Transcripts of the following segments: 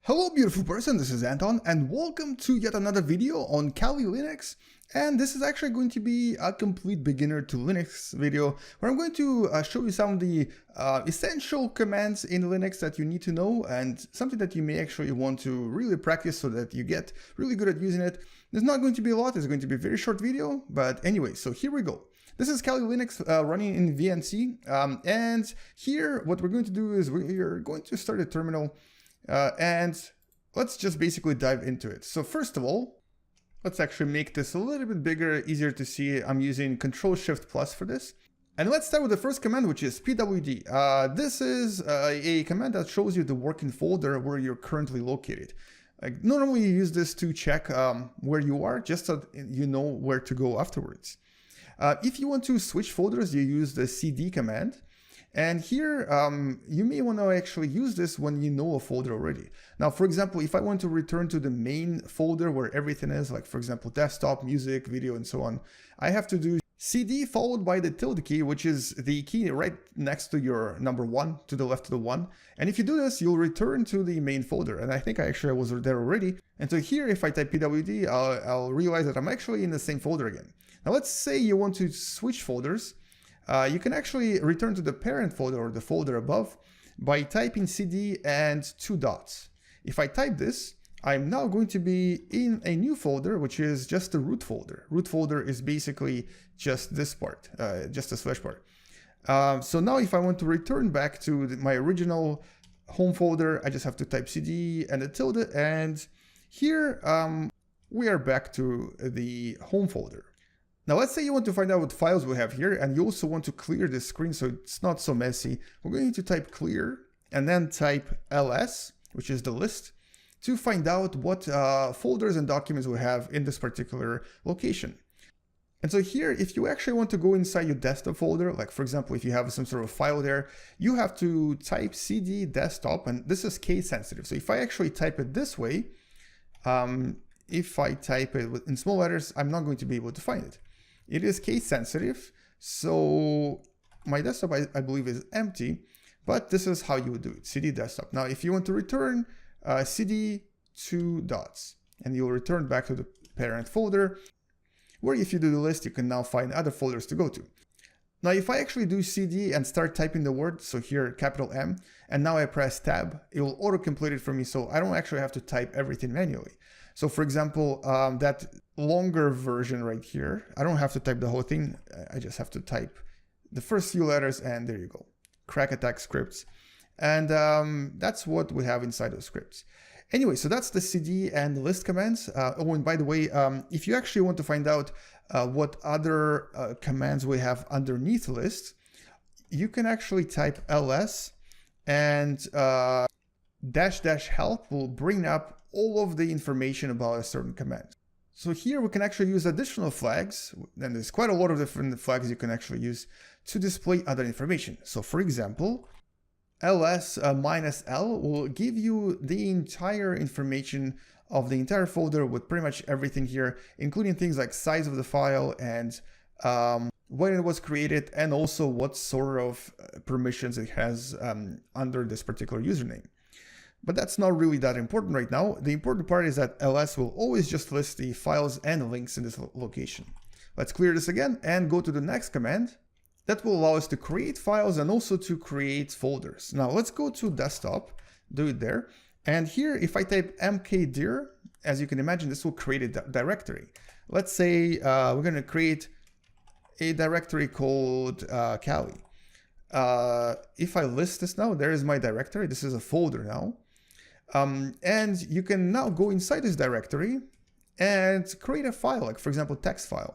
Hello beautiful person, this is Anton and welcome to yet another video on Kali Linux. And this is actually going to be a complete beginner to Linux video where I'm going to show you some of the essential commands in Linux that you need to know and something that you may actually want to really practice so that you get really good at using it. There's not going to be a lot, it's going to be a very short video, but anyway, so here we go. This is Kali Linux running in VNC, and here what we're going to do is we're going to start a terminal. And let's just basically dive into it. So first of all, let's actually make this a little bit bigger, easier to see. I'm using Ctrl+Shift+ for this. And let's start with the first command, which is pwd. This is a command that shows you the working folder where you're currently located. Like, normally you use this to check where you are, just so you know where to go afterwards. If you want to switch folders, you use the cd command. And here, you may want to actually use this when you know a folder already. Now, for example, if I want to return to the main folder where everything is, like for example, desktop, music, video, and so on, I have to do cd followed by the tilde key, which is the key right next to your number 1, to the left of the 1. And if you do this, you'll return to the main folder. And I think I was there already. And so here, if I type pwd, I'll realize that I'm actually in the same folder again. Now, let's say you want to switch folders. You can actually return to the parent folder or the folder above by typing cd and 2 dots. If I type this, I'm now going to be in a new folder, which is just the root folder. Root folder is basically just this part, just the slash part. So now if I want to return back to my original home folder, I just have to type cd and a tilde, and here we are back to the home folder. Now let's say you want to find out what files we have here, and you also want to clear this screen so it's not so messy. We're going to type clear and then type ls, which is the list, to find out what folders and documents we have in this particular location. And so here, if you actually want to go inside your desktop folder, like for example, if you have some sort of file there, you have to type cd desktop, and this is case sensitive. So if I actually type it this way, if I type it in small letters, I'm not going to be able to find it. It is case sensitive, so my desktop, I believe, is empty, but this is how you would do it, cd desktop. Now, if you want to return cd 2 dots, and you'll return back to the parent folder, where if you do the list, you can now find other folders to go to. Now, if I actually do cd and start typing the word, so here, capital M, and now I press tab, it will auto-complete it for me, so I don't actually have to type everything manually. So for example, that longer version right here, I don't have to type the whole thing. I just have to type the first few letters, and there you go. Crack attack scripts. And that's what we have inside those scripts. Anyway, so that's the cd and list commands. Oh, and by the way, if you actually want to find out what other commands we have underneath list, you can actually type ls, and -- help will bring up all of the information about a certain command. So here we can actually use additional flags, and there's quite a lot of different flags you can actually use to display other information. So for example, ls -l will give you the entire information of the entire folder with pretty much everything here, including things like size of the file and when it was created, and also what sort of permissions it has under this particular username. But that's not really that important right now. The important part is that ls will always just list the files and links in this location. Let's clear this again and go to the next command. That will allow us to create files and also to create folders. Now let's go to desktop, do it there. And here, if I type mkdir, as you can imagine, this will create a directory. Let's say we're going to create a directory called Kali. If I list this now, there is my directory. This is a folder now. And you can now go inside this directory and create a file, like for example, text file.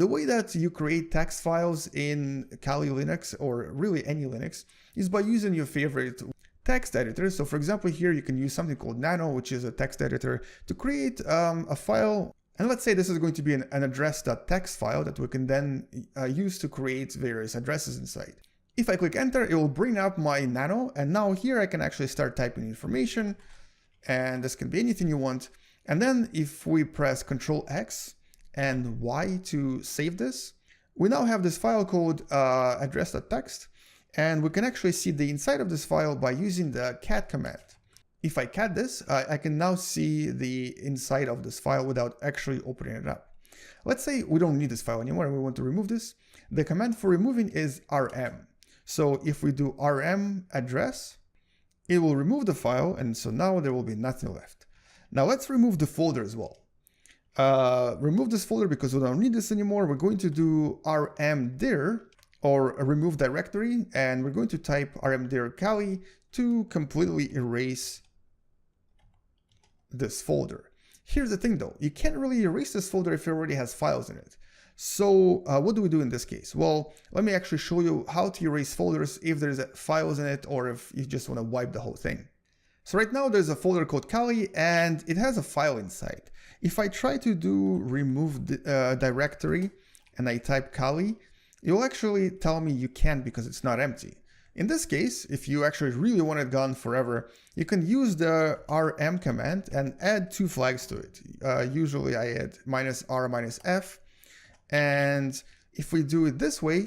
The way that you create text files in Kali Linux, or really any Linux, is by using your favorite text editor. So for example, here you can use something called Nano, which is a text editor, to create a file. And let's say this is going to be an address.txt file that we can then use to create various addresses inside. If I click enter, it will bring up my nano, and now here I can actually start typing information, and this can be anything you want. And then if we press Ctrl X and Y to save this, we now have this file called address.txt, and we can actually see the inside of this file by using the cat command. if I cat this, I can now see the inside of this file without actually opening it up. Let's say we don't need this file anymore and we want to remove this. The command for removing is rm. So if we do rm address, it will remove the file, and so now there will be nothing left. Now let's remove the folder as well. Remove this folder because we don't need this anymore. We're going to do rmdir, or a remove directory, and we're going to type rmdir Kali to completely erase this folder. Here's the thing though, you can't really erase this folder if it already has files in it. So what do we do in this case? Well, let me actually show you how to erase folders if there's files in it or if you just want to wipe the whole thing. So right now there's a folder called Kali and it has a file inside. If I try to do remove directory and I type Kali, it will actually tell me you can't because it's not empty. In this case, if you actually really want it gone forever, you can use the rm command and add 2 flags to it. Usually I add -r -f. And if we do it this way,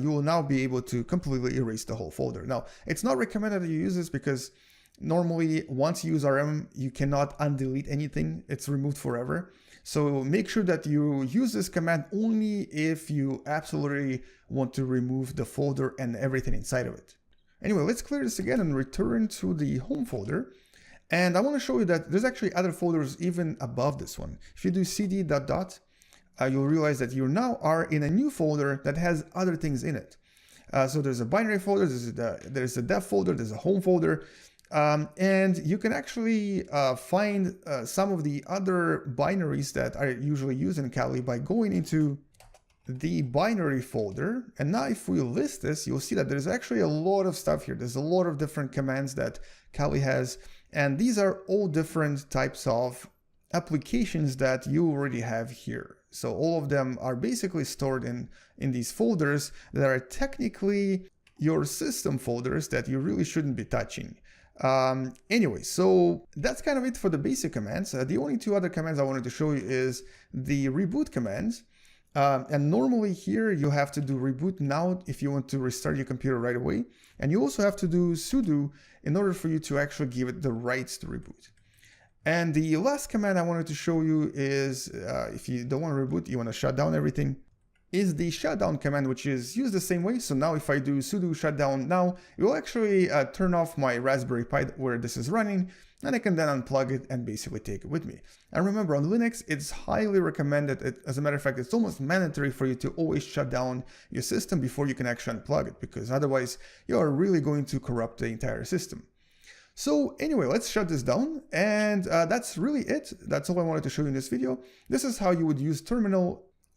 you will now be able to completely erase the whole folder. Now, it's not recommended that you use this because normally once you use rm, you cannot undelete anything. It's removed forever. So make sure that you use this command only if you absolutely want to remove the folder and everything inside of it. Anyway, let's clear this again and return to the home folder. And I want to show you that there's actually other folders even above this one. If you do cd ... you'll realize that you now are in a new folder that has other things in it. So there's a binary folder, there's a dev folder, there's a home folder, and you can actually find some of the other binaries that are usually used in Kali by going into the binary folder. And now if we list this, you'll see that there's actually a lot of stuff here. There's a lot of different commands that Kali has, and these are all different types of applications that you already have here. So all of them are basically stored in these folders that are technically your system folders that you really shouldn't be touching. Anyway, so that's kind of it for the basic commands. The only 2 other commands I wanted to show you is the reboot commands. And normally here you have to do reboot now if you want to restart your computer right away. And you also have to do sudo in order for you to actually give it the rights to reboot. And the last command I wanted to show you is, if you don't want to reboot, you want to shut down everything, is the shutdown command, which is used the same way. So now if I do sudo shutdown now, it will actually turn off my Raspberry Pi where this is running, and I can then unplug it and basically take it with me. And remember, on Linux, it's highly recommended. As a matter of fact, it's almost mandatory for you to always shut down your system before you can actually unplug it, because otherwise you are really going to corrupt the entire system. So anyway, let's shut this down, and that's really it. That's all I wanted to show you in this video. This is how you would use terminal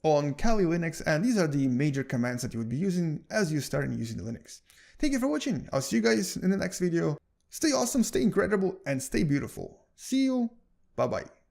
on Kali Linux, and these are the major commands that you would be using as you start using Linux. Thank you for watching. I'll see you guys in the next video. Stay awesome, stay incredible, and stay beautiful. See you. Bye-bye.